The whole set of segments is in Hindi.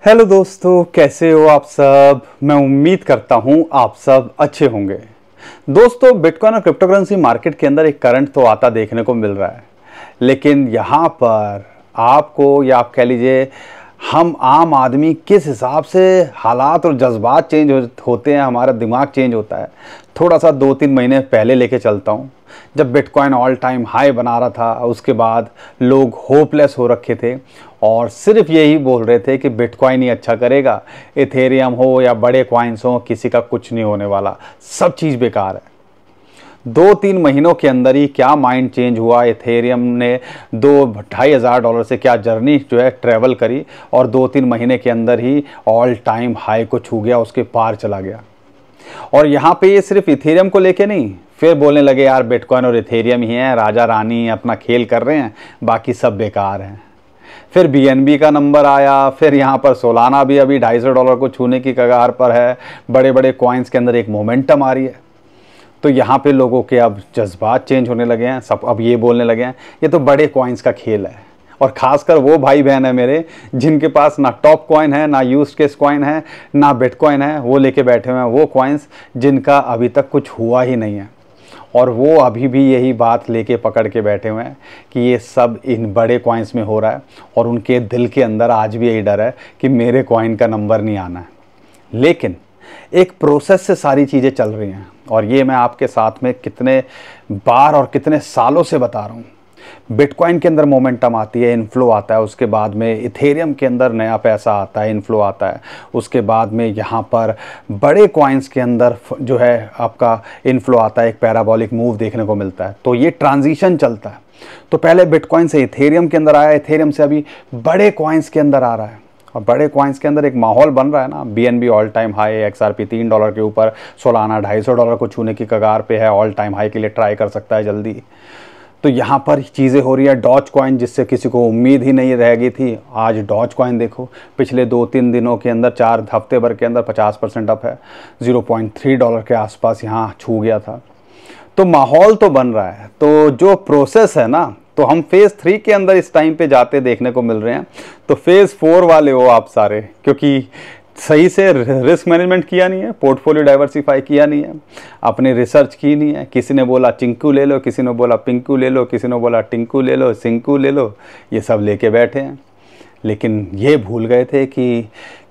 हेलो दोस्तों, कैसे हो आप सब। मैं उम्मीद करता हूं आप सब अच्छे होंगे। दोस्तों, बिटकॉइन और क्रिप्टो करेंसी मार्केट के अंदर एक करंट तो आता देखने को मिल रहा है, लेकिन यहाँ पर आपको या आप कह लीजिए हम आम आदमी किस हिसाब से हालात और जज्बात चेंज होते हैं, हमारा दिमाग चेंज होता है। थोड़ा सा 2-3 महीने पहले लेके चलता हूँ, जब बिटकॉइन ऑल टाइम हाई बना रहा था। उसके बाद लोग होपलेस हो रखे थे और सिर्फ यही बोल रहे थे कि बिटकॉइन ही अच्छा करेगा, इथेरियम हो या बड़े कॉइन्स हो, किसी का कुछ नहीं होने वाला, सब चीज़ बेकार है। 2-3 महीनों के अंदर ही क्या माइंड चेंज हुआ। इथेरियम ने 2-2,500 से क्या जर्नी जो है ट्रैवल करी और 2-3 महीने के अंदर ही ऑल टाइम हाई को छू गया, उसके पार चला गया। और यहाँ पे ये सिर्फ इथेरियम को लेके नहीं, फिर बोलने लगे यार बिटकॉइन और इथेरियम ही हैं, राजा रानी अपना खेल कर रहे हैं, बाकी सब बेकार हैं। फिर बीएनबी का नंबर आया, फिर यहाँ पर सोलाना भी अभी $250 को छूने की कगार पर है। बड़े बड़े कॉइन्स के अंदर एक मोमेंटम आ रही है। तो यहाँ पे लोगों के अब जज्बात चेंज होने लगे हैं। सब अब ये बोलने लगे हैं ये तो बड़े कॉइन्स का खेल है। और ख़ासकर वो भाई बहन है मेरे जिनके पास ना टॉप कॉइन है, ना यूज्ड केस कॉइन है, ना बिटकॉइन है, वो लेके बैठे हुए हैं वो कॉइन्स जिनका अभी तक कुछ हुआ ही नहीं है। और वो अभी भी यही बात लेके पकड़ के बैठे हुए हैं कि ये सब इन बड़े कॉइन्स में हो रहा है। और उनके दिल के अंदर आज भी यही डर है कि मेरे कॉइन का नंबर नहीं आना है। लेकिन एक प्रोसेस से सारी चीज़ें चल रही हैं, और ये मैं आपके साथ में कितने बार और कितने सालों से बता रहा हूँ। बिटकॉइन के अंदर मोमेंटम आती है, इन्फ्लो आता है, उसके बाद में इथेरियम के अंदर नया पैसा आता है, इन्फ्लो आता है, उसके बाद में यहाँ पर बड़े कॉइन्स के अंदर जो है आपका इन्फ्लो आता है, एक पैराबोलिक मूव देखने को मिलता है। तो ये ट्रांजिशन चलता है। तो पहले बिटकॉइन से इथेरियम के अंदर आया, इथेरियम से अभी बड़े कॉइन्स के अंदर आ रहा है। और बड़े कॉइन्स के अंदर एक माहौल बन रहा है ना। BNB all time high, XRP $3 के ऊपर, सोलाना $250 को छूने की कगार पे है, ऑल टाइम हाई के लिए ट्राई कर सकता है जल्दी। तो यहाँ पर चीज़ें हो रही है। डॉज कॉइन जिससे किसी को उम्मीद ही नहीं रह गई थी, आज डॉज कॉइन देखो पिछले 2-3 दिनों के अंदर, 4 हफ्ते भर के अंदर 50% अप है, $0.3 के आसपास यहाँ छू गया था। तो माहौल तो बन रहा है। तो जो प्रोसेस है ना, तो हम फेज़ 3 के अंदर इस टाइम पे जाते देखने को मिल रहे हैं। तो फेज़ 4 वाले हो आप सारे, क्योंकि सही से रिस्क मैनेजमेंट किया नहीं है, पोर्टफोलियो डाइवर्सिफाई किया नहीं है, अपनी रिसर्च की नहीं है। किसी ने बोला चिंकू ले लो, किसी ने बोला पिंकू ले लो, किसी ने बोला टिंकू ले लो, सिंकू ले लो, ये सब लेके बैठे हैं। लेकिन ये भूल गए थे कि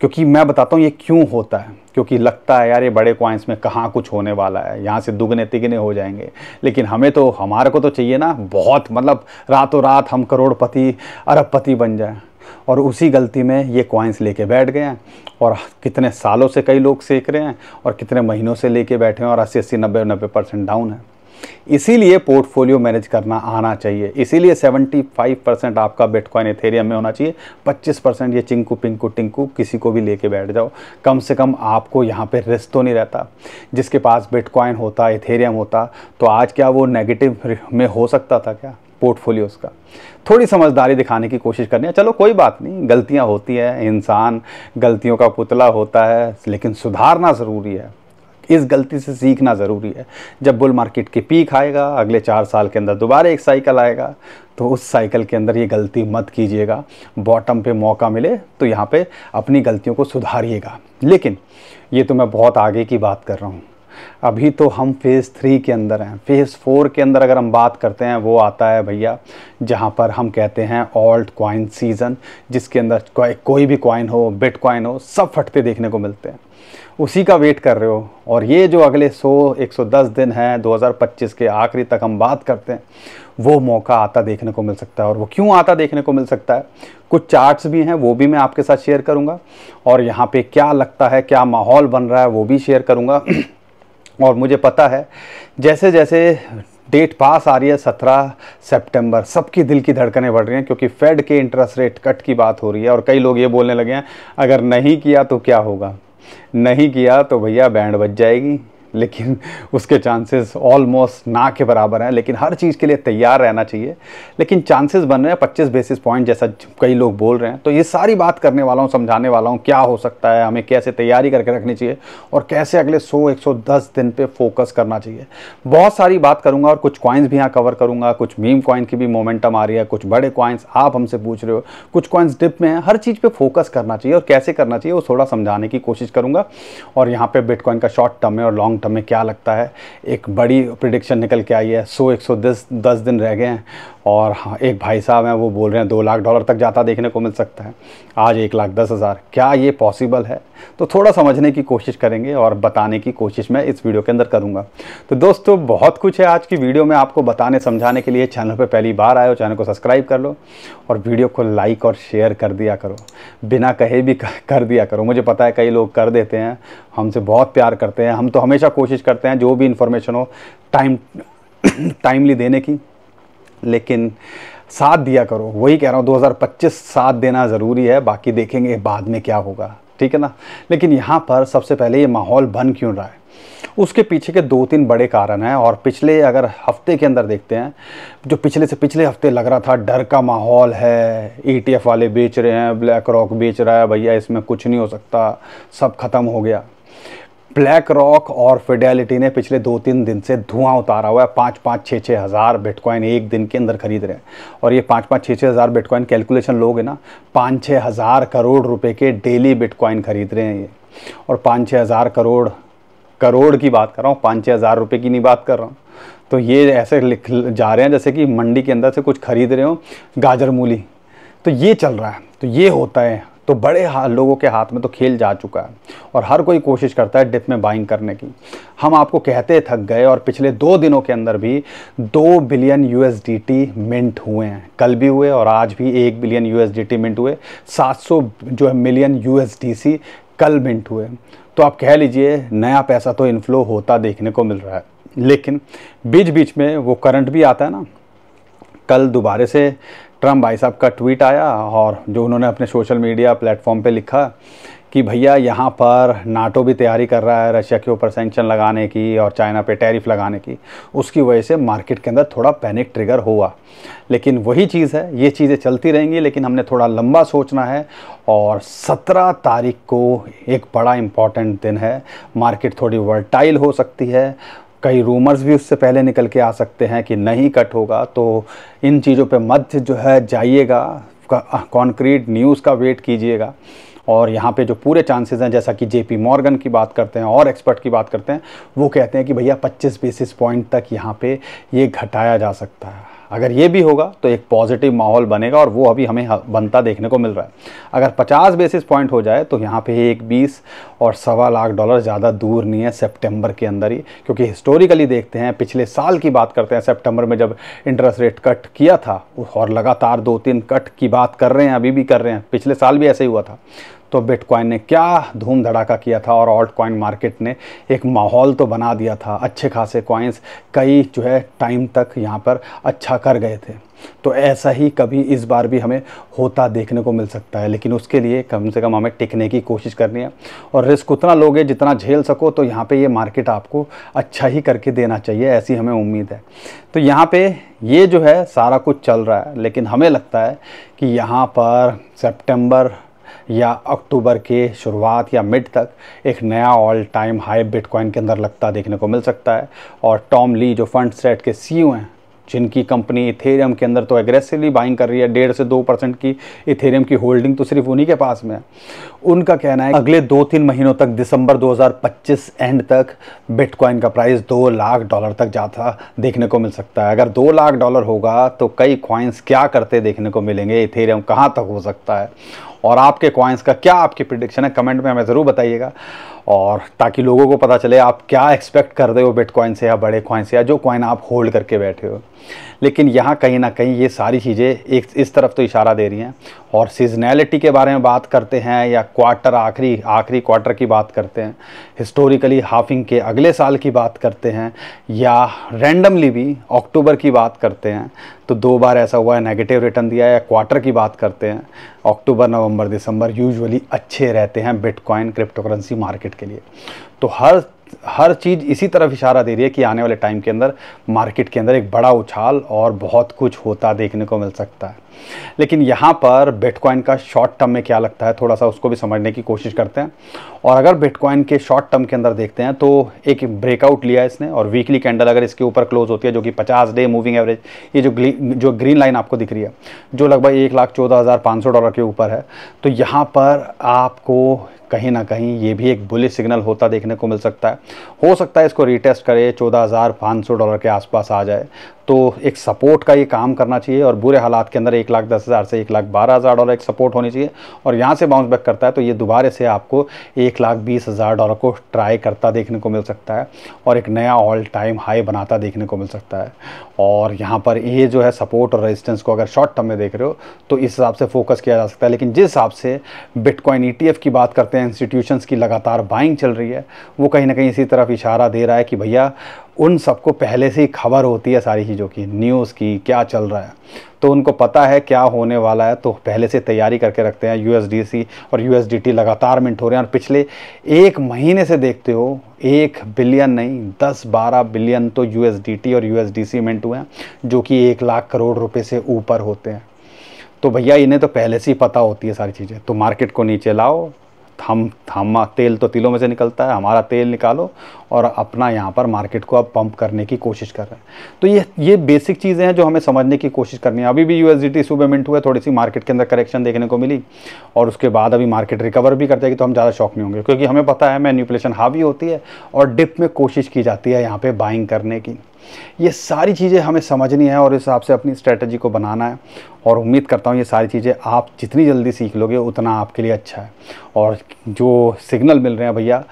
क्योंकि मैं बताता हूँ ये क्यों होता है। क्योंकि लगता है यार ये बड़े कॉइन्स में कहाँ कुछ होने वाला है, यहाँ से दुगने तिगने हो जाएंगे। लेकिन हमारे को तो चाहिए ना बहुत, मतलब रातों रात हम करोड़पति अरबपति बन जाएं। और उसी गलती में ये कॉइन्स लेके बैठ गए हैं। और कितने सालों से कई लोग सीख रहे हैं और कितने महीनों से लेके बैठे हैं, और 80-80, 90-90% डाउन है। इसीलिए पोर्टफोलियो मैनेज करना आना चाहिए। इसीलिए 75% आपका बिटकॉइन इथेरियम में होना चाहिए, 25% ये चिंकू पिंकू टिंकू किसी को भी लेके बैठ जाओ। कम से कम आपको यहाँ पे रिस्क तो नहीं रहता। जिसके पास बिटकॉइन होता, इथेरियम होता, तो आज क्या वो नेगेटिव में हो सकता था क्या पोर्टफोलियोज का। थोड़ी समझदारी दिखाने की कोशिश करनी है। चलो कोई बात नहीं, गलतियां होती है, इंसान गलतियों का पुतला होता है, लेकिन सुधारना ज़रूरी है। इस गलती से सीखना ज़रूरी है। जब बुल मार्केट की पीक आएगा, अगले 4 साल के अंदर दोबारा एक साइकिल आएगा, तो उस साइकिल के अंदर ये गलती मत कीजिएगा। बॉटम पे मौका मिले तो यहाँ पे अपनी गलतियों को सुधारिएगा। लेकिन ये तो मैं बहुत आगे की बात कर रहा हूँ। अभी तो हम फेज़ 3 के अंदर हैं। फेज़ 4 के अंदर अगर हम बात करते हैं, वो आता है भैया जहाँ पर हम कहते हैं ऑल्ट कॉइन सीज़न, जिसके अंदर कोई भी कॉइन हो, बिटकॉइन हो, सब फटते देखने को मिलते हैं। उसी का वेट कर रहे हो। और ये जो अगले 100-110 दिन हैं 2025 के आखिरी तक हम बात करते हैं, वो मौका आता देखने को मिल सकता है। और वो क्यों आता देखने को मिल सकता है, कुछ चार्ट्स भी हैं, वो भी मैं आपके साथ शेयर करूँगा। और यहाँ पे क्या लगता है, क्या माहौल बन रहा है, वो भी शेयर करूँगा। और मुझे पता है जैसे जैसे डेट पास आ रही है 17 सितंबर, सबकी दिल की धड़कनें बढ़ रही हैं, क्योंकि फेड के इंटरेस्ट रेट कट की बात हो रही है। और कई लोग ये बोलने लगे हैं अगर नहीं किया तो क्या होगा, नहीं किया तो भैया बैंड बज जाएगी, लेकिन उसके चांसेस ऑलमोस्ट ना के बराबर हैं। लेकिन हर चीज़ के लिए तैयार रहना चाहिए। लेकिन चांसेस बन रहे हैं 25 बेसिस पॉइंट जैसा कई लोग बोल रहे हैं। तो ये सारी बात करने वाला हूँ, समझाने वाला हूँ क्या हो सकता है, हमें कैसे तैयारी करके रखनी चाहिए और कैसे अगले 100-110 दिन पे फोकस करना चाहिए। बहुत सारी बात करूँगा और कुछ कॉइन्स भी यहाँ कवर करूँगा। कुछ मीम कॉइन की भी मोमेंटम आ रही है, कुछ बड़े कॉइन्स आप हमसे पूछ रहे हो, कुछ कॉइन्स डिप में है। हर चीज़ पे फोकस करना चाहिए और कैसे करना चाहिए वो थोड़ा समझाने की कोशिश करूँगा। और यहाँ पे बिटकॉइन का शॉर्ट टर्म में और लॉन्ग टर्म में क्या लगता है। एक बड़ी प्रिडिक्शन निकल के आई है, 100-110 दिन रह गए हैं और हाँ, एक भाई साहब हैं वो बोल रहे हैं $2 लाख तक जाता देखने को मिल सकता है। आज 1,10,000, क्या ये पॉसिबल है? तो थोड़ा समझने की कोशिश करेंगे और बताने की कोशिश मैं इस वीडियो के अंदर करूंगा। तो दोस्तों बहुत कुछ है आज की वीडियो में आपको बताने समझाने के लिए। चैनल पे पहली बार आए हो, चैनल को सब्सक्राइब कर लो और वीडियो को लाइक और शेयर कर दिया करो, बिना कहे भी कर दिया करो। मुझे पता है कई लोग कर देते हैं, हमसे बहुत प्यार करते हैं। हम तो हमेशा कोशिश करते हैं जो भी इन्फॉर्मेशन हो टाइमली देने की, लेकिन साथ दिया करो। वही कह रहा हूँ, 2025 साथ देना ज़रूरी है, बाकी देखेंगे बाद में क्या होगा, ठीक है ना। लेकिन यहाँ पर सबसे पहले ये माहौल बन क्यों रहा है, उसके पीछे के 2-3 बड़े कारण हैं। और पिछले अगर हफ्ते के अंदर देखते हैं, जो पिछले से पिछले हफ्ते लग रहा था डर का माहौल है, ETF वाले बेच रहे हैं, ब्लैक रॉक बेच रहा है, भैया इसमें कुछ नहीं हो सकता, सब खत्म हो गया। ब्लैक रॉक और फिडेलिटी ने पिछले 2-3 दिन से धुआं उतारा हुआ है। 5-6 हज़ार बिटकॉइन एक दिन के अंदर खरीद रहे हैं। और ये 5-6 हज़ार बिटकॉइन कैलकुलेशन लोगे ना, 5-6 हज़ार करोड़ रुपए के डेली बिटकॉइन खरीद रहे हैं ये। और 5-6 हज़ार करोड़ की बात कर रहा हूँ, 5-6 हज़ार रुपये की नहीं बात कर रहा हूँ। तो ये ऐसे लिख जा रहे हैं जैसे कि मंडी के अंदर से कुछ खरीद रहे हो, गाजर मूली। तो ये चल रहा है, तो ये होता है। तो बड़े लोगों के हाथ में तो खेल जा चुका है और हर कोई कोशिश करता है डिप में बाइंग करने की। हम आपको कहते थक गए और पिछले 2 दिनों के अंदर भी 2 बिलियन USDT मिंट हुए हैं। कल भी हुए और आज भी 1 बिलियन USDT मिंट हुए। 700 जो है मिलियन USDC कल मिंट हुए। तो आप कह लीजिए नया पैसा तो इनफ्लो होता देखने को मिल रहा है। लेकिन बीच बीच में वो करंट भी आता है ना। कल दोबारा से ट्रम्प भाई साहब का ट्वीट आया और जो उन्होंने अपने सोशल मीडिया प्लेटफॉर्म पे लिखा कि भैया यहाँ पर नाटो भी तैयारी कर रहा है रशिया के ऊपर सैंक्शन लगाने की और चाइना पे टैरिफ लगाने की। उसकी वजह से मार्केट के अंदर थोड़ा पैनिक ट्रिगर हुआ। लेकिन वही चीज़ है, ये चीज़ें चलती रहेंगी, लेकिन हमने थोड़ा लंबा सोचना है। और 17 तारीख को एक बड़ा इम्पॉर्टेंट दिन है। मार्केट थोड़ी वर्टाइल हो सकती है, कई रूमर्स भी उससे पहले निकल के आ सकते हैं कि नहीं कट होगा। तो इन चीज़ों पे मत जो है जाइएगा, कॉन्क्रीट न्यूज़ का वेट कीजिएगा। और यहाँ पे जो पूरे चांसेस हैं, जैसा कि JP मॉर्गन की बात करते हैं और एक्सपर्ट की बात करते हैं, वो कहते हैं कि भैया 25 बेसिस पॉइंट तक यहाँ पे ये घटाया जा सकता है। अगर ये भी होगा तो एक पॉजिटिव माहौल बनेगा और वो अभी हमें बनता देखने को मिल रहा है। अगर 50 बेसिस पॉइंट हो जाए तो यहाँ पे 1,20 और $1.25 लाख ज़्यादा दूर नहीं है सितंबर के अंदर ही। क्योंकि हिस्टोरिकली देखते हैं, पिछले साल की बात करते हैं, सितंबर में जब इंटरेस्ट रेट कट किया था और लगातार 2-3 कट की बात कर रहे हैं, अभी भी कर रहे हैं, पिछले साल भी ऐसे ही हुआ था। तो बिटकॉइन ने क्या धूम धड़ाका किया था और ऑल्ट कॉइन मार्केट ने एक माहौल तो बना दिया था। अच्छे खासे कॉइन्स कई जो है टाइम तक यहाँ पर अच्छा कर गए थे। तो ऐसा ही कभी इस बार भी हमें होता देखने को मिल सकता है। लेकिन उसके लिए कम से कम हमें टिकने की कोशिश करनी है और रिस्क उतना लोगे जितना झेल सको। तो यहाँ पे ये मार्केट आपको अच्छा ही करके देना चाहिए, ऐसी हमें उम्मीद है। तो यहाँ पे ये जो है सारा कुछ चल रहा है, लेकिन हमें लगता है कि यहाँ पर सितंबर या अक्टूबर के शुरुआत या मिड तक एक नया ऑल टाइम हाई बिटकॉइन के अंदर लगता देखने को मिल सकता है। और टॉम ली जो फंडस्ट्रेट के CEO हैं, जिनकी कंपनी इथेरियम के अंदर तो एग्रेसिवली बाइंग कर रही है, 1.5 से 2% की इथेरियम की होल्डिंग तो सिर्फ उन्हीं के पास में है। उनका कहना है अगले 2-3 महीनों तक, दिसंबर 2025 एंड तक बिटकॉइन का प्राइस $2 लाख तक जाता देखने को मिल सकता है। अगर $2 लाख होगा तो कई कॉइन्स क्या करते देखने को मिलेंगे, इथेरियम कहाँ तक हो सकता है और आपके कॉइन्स का क्या आपकी प्रेडिक्शन है, कमेंट में हमें ज़रूर बताइएगा। और ताकि लोगों को पता चले आप क्या एक्सपेक्ट कर रहे हो बिटकॉइन से या बड़े कॉइन से या जो कॉइन आप होल्ड करके बैठे हो। लेकिन यहाँ कहीं ना कहीं ये सारी चीज़ें एक इस तरफ तो इशारा दे रही हैं। और सीजनैलिटी के बारे में बात करते हैं या क्वार्टर आखिरी क्वार्टर की बात करते हैं, हिस्टोरिकली हाफिंग के अगले साल की बात करते हैं या रैंडमली भी अक्टूबर की बात करते हैं, तो 2 बार ऐसा हुआ है नेगेटिव रिटर्न दिया है। या क्वार्टर की बात करते हैं, अक्टूबर, नवंबर, दिसंबर यूजुअली अच्छे रहते हैं बिटकॉइन क्रिप्टो करेंसी मार्केट के लिए। तो हर हर चीज़ इसी तरफ इशारा दे रही है कि आने वाले टाइम के अंदर मार्केट के अंदर एक बड़ा उछाल और बहुत कुछ होता देखने को मिल सकता है। लेकिन यहाँ पर बिटकॉइन का शॉर्ट टर्म में क्या लगता है, थोड़ा सा उसको भी समझने की कोशिश करते हैं। और अगर बिटकॉइन के शॉर्ट टर्म के अंदर देखते हैं तो एक ब्रेकआउट लिया है इसने, और वीकली कैंडल अगर इसके ऊपर क्लोज होती है, जो कि 50 डे मूविंग एवरेज, ये जो ग्रीन लाइन आपको दिख रही है, जो लगभग $1,14,500 के ऊपर है, तो यहाँ पर आपको कहीं ना कहीं ये भी एक बुलिश सिग्नल होता देखने को मिल सकता है। हो सकता है इसको रीटेस्ट करे, $14,500 के आसपास आ जाए, तो एक सपोर्ट का ये काम करना चाहिए। और बुरे हालात के अंदर 1,10,000 से $1,12,000 एक सपोर्ट होनी चाहिए, और यहाँ से बाउंस बैक करता है तो ये दोबारा से आपको $1,20,000 को ट्राई करता देखने को मिल सकता है, और एक नया ऑल टाइम हाई बनाता देखने को मिल सकता है। और यहाँ पर ये जो है सपोर्ट और रेजिस्टेंस को अगर शॉर्ट टर्म में देख रहे हो तो इस हिसाब से फोकस किया जा सकता है। लेकिन जिस हिसाब से बिटकॉइन ETF की बात करते हैं, इंस्टीट्यूशंस की लगातार बाइंग चल रही है, वो कहीं ना कहीं इसी तरफ इशारा दे रहा है कि भैया उन सबको पहले से ही खबर होती है सारी चीज़ों की, न्यूज़ की, क्या चल रहा है, तो उनको पता है क्या होने वाला है, तो पहले से तैयारी करके रखते हैं। USDC और USDT लगातार मिंट हो रहे हैं, और पिछले एक महीने से देखते हो 1 बिलियन नहीं 10-12 बिलियन तो USDT और USDC मिंट हुए हैं, जो कि 1 लाख करोड़ रुपए से ऊपर होते हैं। तो भैया इन्हें तो पहले से ही पता होती है सारी चीज़ें। तो मार्केट को नीचे लाओ, हम तेल तो तिलों में से निकलता है, हमारा तेल निकालो और अपना यहाँ पर मार्केट को अब पंप करने की कोशिश कर रहे हैं। तो ये बेसिक चीज़ें हैं जो हमें समझने की कोशिश करनी है। अभी भी USDT सुबह मिंट हुए, थोड़ी सी मार्केट के अंदर करेक्शन देखने को मिली, और उसके बाद अभी मार्केट रिकवर भी कर जाएगी, तो हम ज़्यादा शॉक नहीं होंगे, क्योंकि हमें पता है मैनिपुलेशन हावी होती है और डिप में कोशिश की जाती है यहाँ पर बाइंग करने की। ये सारी चीज़ें हमें समझनी है और इस हिसाब से अपनी स्ट्रेटजी को बनाना है, और उम्मीद करता हूँ ये सारी चीज़ें आप जितनी जल्दी सीख लोगे उतना आपके लिए अच्छा है। और जो सिग्नल मिल रहे हैं भैया,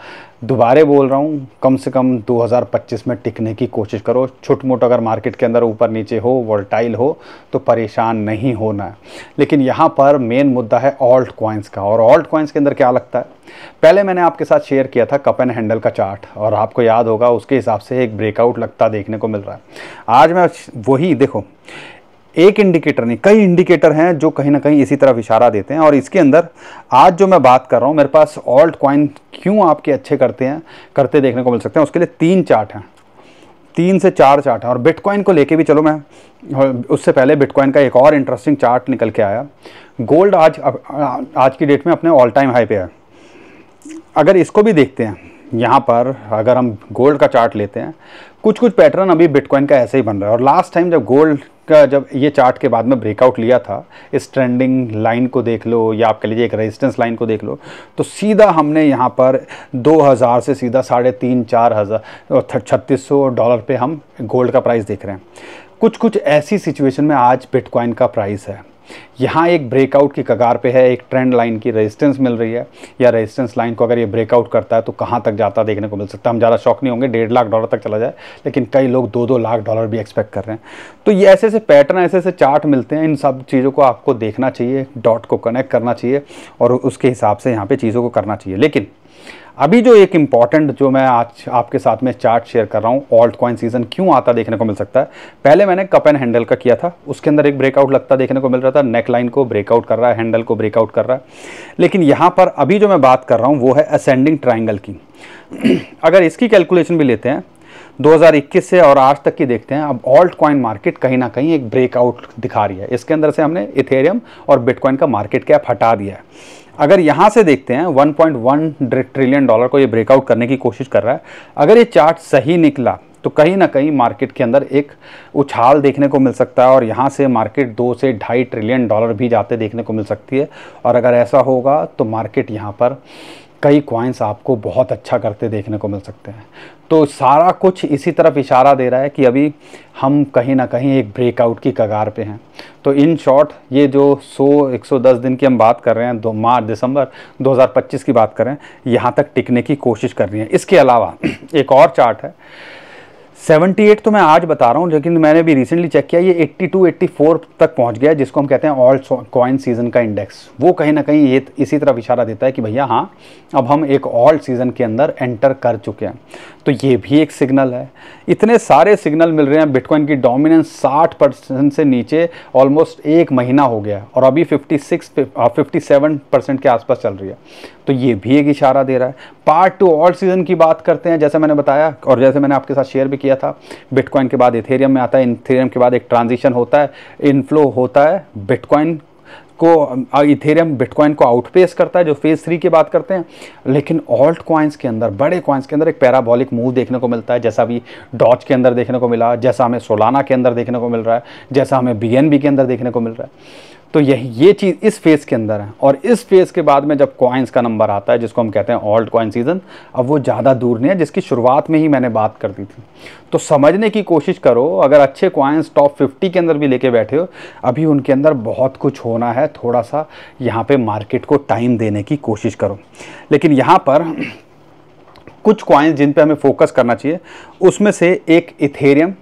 दोबारा बोल रहा हूँ, कम से कम 2025 में टिकने की कोशिश करो। छोट मोट अगर मार्केट के अंदर ऊपर नीचे हो, वोलेटाइल हो, तो परेशान नहीं होना है। लेकिन यहाँ पर मेन मुद्दा है ऑल्ट कॉइन्स का, और ऑल्ट कॉइन्स के अंदर क्या लगता है, पहले मैंने आपके साथ शेयर किया था कप एंड हैंडल का चार्ट, और आपको याद होगा उसके हिसाब से एक ब्रेकआउट लगता देखने को मिल रहा है। आज मैं वही देखो, एक इंडिकेटर नहीं कई इंडिकेटर हैं जो कहीं ना कहीं इसी तरफ इशारा देते हैं। और इसके अंदर आज जो मैं बात कर रहा हूँ, मेरे पास ऑल्ट कॉइन क्यों आपके अच्छे करते देखने को मिल सकते हैं, उसके लिए 3 चार्ट हैं, 3 से 4 चार्ट हैं। और बिटकॉइन को लेके भी चलो, मैं उससे पहले बिटकॉइन का एक और इंटरेस्टिंग चार्ट निकल के आया। गोल्ड आज की डेट में अपने ऑल टाइम हाई पे है। अगर इसको भी देखते हैं, यहाँ पर अगर हम गोल्ड का चार्ट लेते हैं, कुछ पैटर्न अभी बिटकॉइन का ऐसे ही बन रहा है। और लास्ट टाइम जब गोल्ड का जब ये चार्ट के बाद में ब्रेकआउट लिया था, इस ट्रेंडिंग लाइन को देख लो या आप कह लीजिए एक रेजिस्टेंस लाइन को देख लो, तो सीधा हमने यहाँ पर 2000 से सीधा $3,500-4,600 पे हम गोल्ड का प्राइस देख रहे हैं। कुछ ऐसी सिचुएशन में आज बिटकॉइन का प्राइस है। यहाँ एक ब्रेकआउट की कगार पे है, एक ट्रेंड लाइन की रेजिस्टेंस मिल रही है, या रेजिस्टेंस लाइन को अगर ये ब्रेकआउट करता है तो कहाँ तक जाता देखने को मिल सकता है। हम ज़्यादा शॉक नहीं होंगे, $1.5 लाख तक चला जाए, लेकिन कई लोग $2-2 लाख भी एक्सपेक्ट कर रहे हैं। तो ये ऐसे पैटर्न, ऐसे चार्ट मिलते हैं। इन सब चीज़ों को आपको देखना चाहिए, डॉट को कनेक्ट करना चाहिए और उसके हिसाब से यहाँ पर चीज़ों को करना चाहिए। लेकिन अभी जो एक इम्पॉर्टेंट जो मैं आज आपके साथ में चार्ट शेयर कर रहा हूँ, ऑल्ट कॉइन सीजन क्यों आता देखने को मिल सकता है। पहले मैंने कप एंड हैंडल का किया था, उसके अंदर एक ब्रेकआउट लगता देखने को मिल रहा था, नेक लाइन को ब्रेकआउट कर रहा है, हैंडल को ब्रेकआउट कर रहा है। लेकिन यहाँ पर अभी जो मैं बात कर रहा हूँ वो है असेंडिंग ट्राइंगल की। अगर इसकी कैलकुलेशन भी लेते हैं 2021 से और आज तक की देखते हैं, अब ऑल्ट कॉइन मार्केट कहीं ना कहीं एक ब्रेकआउट दिखा रही है। इसके अंदर से हमने इथेरियम और बिटकॉइन का मार्केट कैप हटा दिया है। अगर यहाँ से देखते हैं $1.1 ट्रिलियन को ये ब्रेकआउट करने की कोशिश कर रहा है। अगर ये चार्ट सही निकला तो कहीं ना कहीं मार्केट के अंदर एक उछाल देखने को मिल सकता है, और यहाँ से मार्केट $2 से $2.5 ट्रिलियन भी जाते देखने को मिल सकती है। और अगर ऐसा होगा तो मार्केट यहाँ पर कई कॉइन्स आपको बहुत अच्छा करते देखने को मिल सकते हैं। तो सारा कुछ इसी तरफ इशारा दे रहा है कि अभी हम कहीं ना कहीं एक ब्रेकआउट की कगार पे हैं। तो इन शॉर्ट ये जो 110 दिन की हम बात कर रहे हैं, दिसंबर 2025 की बात कर रहे हैं, यहाँ तक टिकने की कोशिश कर रही है। इसके अलावा एक और चार्ट है 78 तो मैं आज बता रहा हूँ, लेकिन मैंने भी रिसेंटली चेक किया, ये 82 84 तक पहुँच गया, जिसको हम कहते हैं ऑल्ट कॉइन सीजन का इंडेक्स। वो कहीं ना कहीं ये इसी तरफ इशारा देता है कि भैया हाँ, अब हम एक ऑल्ट सीजन के अंदर एंटर कर चुके हैं। तो ये भी एक सिग्नल है। इतने सारे सिग्नल मिल रहे हैं। बिटकॉइन की डोमिनेंस 60% से नीचे ऑलमोस्ट एक महीना हो गया और अभी 57% के आसपास चल रही है। तो ये भी एक इशारा दे रहा है। पार्ट 2 ऑल्ट सीजन की बात करते हैं, जैसे मैंने बताया और जैसे मैंने आपके साथ शेयर भी किया था, बिटकॉइन के बाद इथेरियम में आता है, इथेरियम के बाद एक ट्रांजिशन होता है, इनफ्लो होता है, बिटकॉइन को इथेरियम बिटकॉइन को आउटपेस करता है, जो फेज 3 की बात करते हैं। लेकिन ऑल्ट कॉइन्स के अंदर, बड़े कॉइन्स के अंदर एक पैराबॉलिक मूव देखने को मिलता है, जैसा अभी डॉज के अंदर देखने को मिला, जैसा हमें सोलाना के अंदर देखने को मिल रहा है, जैसा हमें BNB के अंदर देखने को मिल रहा है। तो ये चीज़ इस फेज़ के अंदर है। और इस फेज़ के बाद में जब कॉइन्स का नंबर आता है, जिसको हम कहते हैं ऑल्ट कॉइन सीजन, अब वो ज़्यादा दूर नहीं है, जिसकी शुरुआत में ही मैंने बात कर दी थी। तो समझने की कोशिश करो, अगर अच्छे कॉइन्स टॉप 50 के अंदर भी लेके बैठे हो, अभी उनके अंदर बहुत कुछ होना है। थोड़ा सा यहाँ पे मार्केट को टाइम देने की कोशिश करो। लेकिन यहाँ पर कुछ कॉइन्स जिन पे हमें फोकस करना चाहिए, उसमें से एक इथेरियम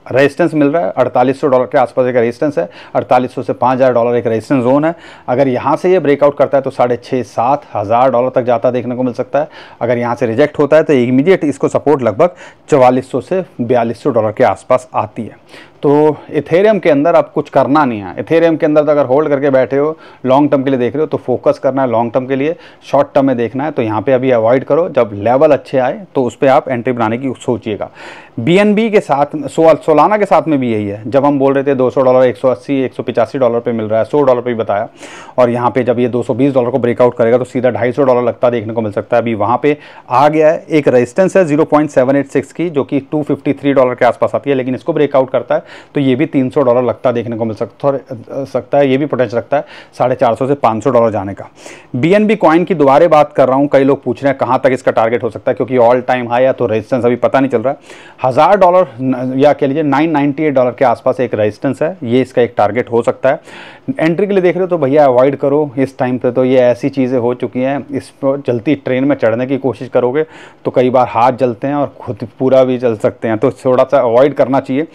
रेजिस्टेंस मिल रहा है, $4800 के आसपास एक रेजिस्टेंस है, 4800 से $5000 एक रेजिस्टेंस जोन है। अगर यहाँ से ये ब्रेकआउट करता है तो $6500-7000 तक जाता देखने को मिल सकता है। अगर यहाँ से रिजेक्ट होता है तो इमीडिएट इसको सपोर्ट लगभग $4400 से $4200 के आसपास आती है। तो इथेरियम के अंदर अब कुछ करना नहीं है। इथेरियम के अंदर तो अगर होल्ड करके बैठे हो, लॉन्ग टर्म के लिए देख रहे हो, तो फोकस करना है लॉन्ग टर्म के लिए। शॉर्ट टर्म में देखना है तो यहाँ पे अभी अवॉइड करो। जब लेवल अच्छे आए तो उस पर आप एंट्री बनाने की सोचिएगा। BNB के साथ, सोलाना के साथ में भी यही है। जब हम बोल रहे थे $200, $180-185 पे मिल रहा है, $100 पे भी बताया, और यहाँ पे जब ये $220 को ब्रेकआउट करेगा तो सीधा $250 लगता देखने को मिल सकता है। अभी वहाँ पे आ गया है। एक रेजिस्टेंस है 0.786 की, जो कि $253 के आसपास आती है, लेकिन इसको ब्रेकआउट करता है तो ये भी $300 लगता देखने को मिल सकता है। ये भी पोटेंशियल रखता है $450 से $500 जाने का। BNB कॉइन की दोबारा बात कर रहा हूँ। कई लोग पूछ रहे हैं कहाँ तक इसका टारगेट हो सकता है, क्योंकि ऑल टाइम हाई है तो रेजिस्टेंस अभी पता नहीं चल रहा है। $1000 या कह लीजिए $998 के आसपास एक रेजिस्टेंस है, ये इसका एक टारगेट हो सकता है। एंट्री के लिए देख रहे हो तो भैया अवॉइड करो इस टाइम पे। तो ये ऐसी चीज़ें हो चुकी हैं, इस पर जल्दी ट्रेन में चढ़ने की कोशिश करोगे तो कई बार हाथ जलते हैं और खुद पूरा भी जल सकते हैं। तो थोड़ा सा अवॉइड करना चाहिए।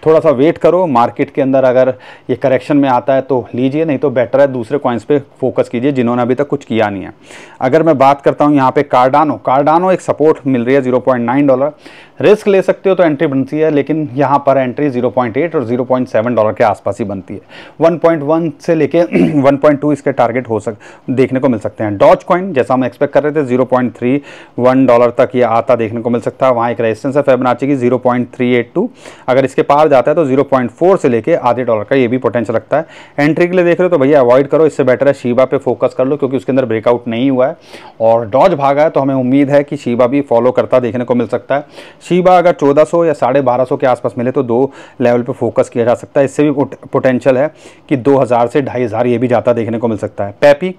थोड़ा सा वेट करो। मार्केट के अंदर अगर ये करेक्शन में आता है तो लीजिए, नहीं तो बेटर है दूसरे कॉइन्स पे फोकस कीजिए जिन्होंने अभी तक कुछ किया नहीं है। अगर मैं बात करता हूँ यहाँ पे कार्डानो एक सपोर्ट मिल रही है $0.9। रिस्क ले सकते हो तो एंट्री बनती है, लेकिन यहाँ पर एंट्री 0.8 और $0.7 के आसपास ही बनती है। 1.1 से लेके 1.2 इसके टारगेट देखने को मिल सकते हैं। डॉज कॉइन जैसा हम एक्सपेक्ट कर रहे थे $0.31 तक ये आता देखने को मिल सकता है। वहाँ एक रेजिस्टेंस है फिबोनाची की 0.382। अगर इसके पार जाता है तो 0.4 से लेके आधे डॉलर का ये भी पोटेंशियल रखता है। एंट्री के लिए देख रहे हो तो भैया अवॉइड करो, इससे बेटर है शीबा पे फोकस कर लो, क्योंकि उसके अंदर ब्रेकआउट नहीं हुआ है और डॉज भागा है। तो हमें उम्मीद है कि शीबा भी फॉलो करता देखने को मिल सकता है। शीबा अगर 1400 या 1250 के आसपास मिले तो 2 लेवल पे फोकस किया जा सकता है। इससे भी पोटेंशियल है कि 2000 से 2500 ये भी जाता देखने को मिल सकता है। पैपी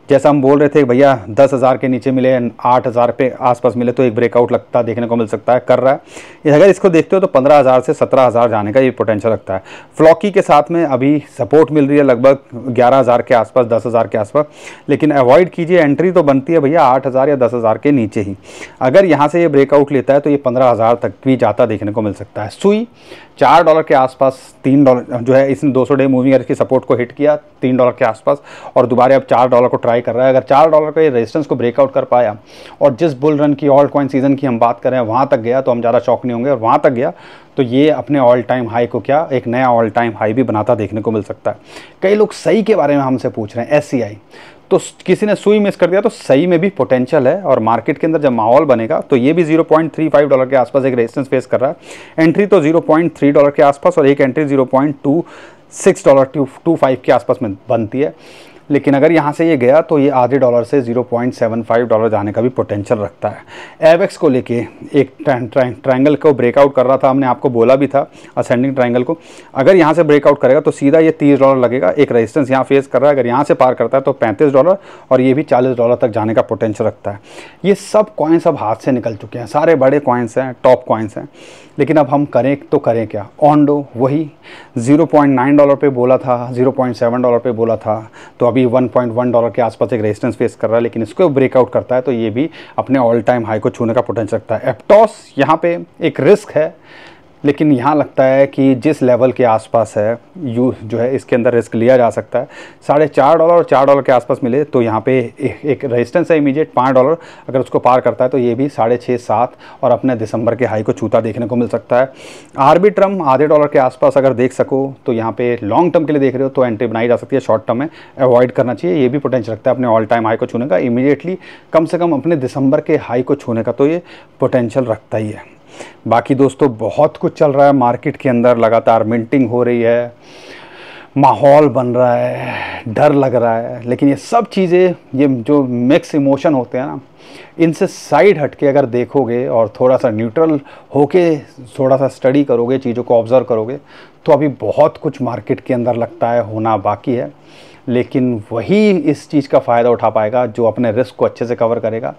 जैसा हम बोल रहे थे भैया 10,000 के नीचे मिले, 8,000 पे आसपास मिले तो एक ब्रेकआउट लगता देखने को मिल सकता है, कर रहा है। अगर इसको देखते हो तो 15,000 से 17,000 जाने का ये पोटेंशियल लगता है। फ्लॉकी के साथ में अभी सपोर्ट मिल रही है लगभग 11,000 के आसपास, 10,000 के आसपास, लेकिन अवॉइड कीजिए। एंट्री तो बनती है भैया 8,000 या 10,000 के नीचे ही। अगर यहाँ से ये ब्रेकआउट लेता है तो ये 15,000 तक भी जाता देखने को मिल सकता है। सुई $4 के आसपास, $3 जो है इसने 200 डे मूविंग एवरेज की सपोर्ट को हिट किया $3 के आसपास और दोबारा अब $4 को ट्राई कर रहा है। अगर $4 का ये रेजिस्टेंस को ब्रेकआउट कर पाया और जिस बुल रन की ऑल्ट कॉइन सीजन की हम बात कर रहे हैं वहाँ तक गया तो हम ज़्यादा शॉक नहीं होंगे। और वहाँ तक गया तो ये अपने ऑल टाइम हाई को क्या एक नया ऑल टाइम हाई भी बनाता देखने को मिल सकता है। कई लोग सही के बारे में हमसे पूछ रहे हैं, SCI तो किसी ने सुई मिस कर दिया तो सही में भी पोटेंशियल है और मार्केट के अंदर जब माहौल बनेगा तो ये भी $0.35 के आसपास एक रेजिस्टेंस फेस कर रहा है। एंट्री तो $0.3 के आसपास और एक एंट्री $0.26-25 के आसपास में बनती है। लेकिन अगर यहाँ से ये गया तो ये आधे डॉलर से $0.75 जाने का भी पोटेंशियल रखता है। एवेक्स को लेके एक ट्रायंगल को ब्रेकआउट कर रहा था, हमने आपको बोला भी था असेंडिंग ट्रायंगल को। अगर यहाँ से ब्रेकआउट करेगा तो सीधा ये $30 लगेगा। एक रेजिस्टेंस यहाँ फेस कर रहा है, अगर यहाँ से पार करता है तो $35 और ये भी $40 तक जाने का पोटेंशियल रखता है। ये सब कॉइन्स अब हाथ से निकल चुके हैं, सारे बड़े कॉइन्स हैं, टॉप कॉइन्स हैं। लेकिन अब हम करें तो करें क्या? ऑन्डो वही $0.9 पे बोला था, $0.7 पे बोला था, तो अभी $1.1 के आसपास एक रेजिस्टेंस फेस कर रहा है। लेकिन इसको ब्रेकआउट करता है तो ये भी अपने ऑल टाइम हाई को छूने का पोटेंशियल रखता है। एप्टॉस यहाँ पे एक रिस्क है, लेकिन यहाँ लगता है कि जिस लेवल के आसपास है यू जो है इसके अंदर रिस्क लिया जा सकता है। $4.5 और $4 के आसपास मिले तो यहाँ पे एक रेजिस्टेंस है इमीडिएट $5, अगर उसको पार करता है तो ये भी 6.5 7 और अपने दिसंबर के हाई को छूता देखने को मिल सकता है। आरबी ट्रम आधे डॉलर के आसपास अगर देख सको तो यहाँ पे लॉन्ग टर्म के लिए देख रहे हो तो एंट्री बनाई जा सकती है, शॉर्ट टर्म में अवॉइड करना चाहिए। ये भी पोटेंशियल रखता है अपने ऑल टाइम हाई को छूने का इमीडिएटली, कम से कम अपने दिसंबर के हाई को छूने का तो ये पोटेंशियल रखता ही है। बाकी दोस्तों बहुत कुछ चल रहा है मार्केट के अंदर, लगातार मिंटिंग हो रही है, माहौल बन रहा है, डर लग रहा है, लेकिन ये सब चीज़ें, ये जो मिक्स इमोशन होते हैं ना, इनसे साइड हट के अगर देखोगे और थोड़ा सा न्यूट्रल होके थोड़ा सा स्टडी करोगे, चीज़ों को ऑब्ज़र्व करोगे तो अभी बहुत कुछ मार्केट के अंदर लगता है होना बाकी है। लेकिन वही इस चीज़ का फ़ायदा उठा पाएगा जो अपने रिस्क को अच्छे से कवर करेगा।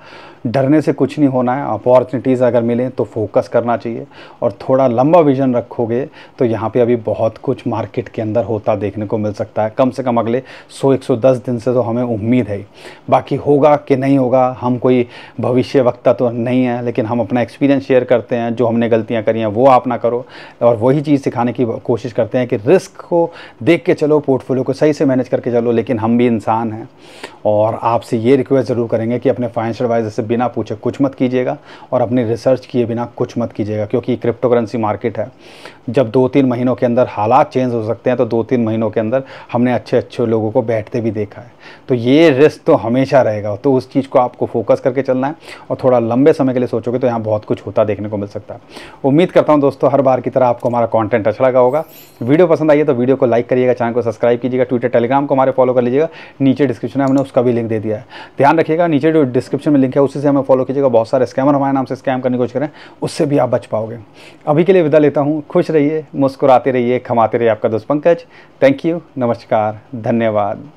डरने से कुछ नहीं होना है, अपॉर्चुनिटीज़ अगर मिलें तो फोकस करना चाहिए और थोड़ा लंबा विजन रखोगे तो यहाँ पे अभी बहुत कुछ मार्केट के अंदर होता देखने को मिल सकता है। कम से कम अगले 100-110 दिन से तो हमें उम्मीद है। बाकी होगा कि नहीं होगा, हम कोई भविष्य वक्ता तो नहीं है, लेकिन हम अपना एक्सपीरियंस शेयर करते हैं। जो हमने गलतियाँ करी हैं वो आप ना करो और वही चीज़ सिखाने की कोशिश करते हैं कि रिस्क को देख के चलो, पोर्टफोलियो को सही से मैनेज करके चलो। लेकिन हम भी इंसान हैं और आपसे ये रिक्वेस्ट ज़रूर करेंगे कि अपने फाइनेंशियल एडवाइजर से बिना पूछे कुछ मत कीजिएगा और अपनी रिसर्च किए बिना कुछ मत कीजिएगा, क्योंकि क्रिप्टो करेंसी मार्केट है। जब 2-3 महीनों के अंदर हालात चेंज हो सकते हैं तो 2-3 महीनों के अंदर हमने अच्छे लोगों को बैठते भी देखा है। तो ये रिस्क तो हमेशा रहेगा, तो उस चीज़ को आपको फोकस करके चलना है और थोड़ा लंबे समय के लिए सोचोगे तो यहाँ बहुत कुछ होता देखने को मिल सकता है। उम्मीद करता हूँ दोस्तों हर बार की तरह आपको हमारा कंटेंट अच्छा लगा होगा। वीडियो पसंद आई है तो वीडियो को लाइक करिएगा, चैनल को सब्सक्राइब कीजिएगा, ट्विटर टेलीग्राम को हमारे फॉलो कर लीजिएगा। नीचे डिस्क्रिप्शन में हमने उसका भी लिंक दे दिया है, ध्यान रखिएगा। नीचे जो डिस्क्रिप्शन में लिंक है उसी से हमें फॉलो कीजिएगा। बहुत सारे स्कैमर हमारे नाम से स्कैम करने की कोशिश करें, उससे भी आप बच पाओगे। अभी के लिए विदा लेता हूँ। खुश रहिए, मुस्कुराते रहिए, कमाते रहिए। आपका दोस्त पंकज। थैंक यू, नमस्कार, धन्यवाद।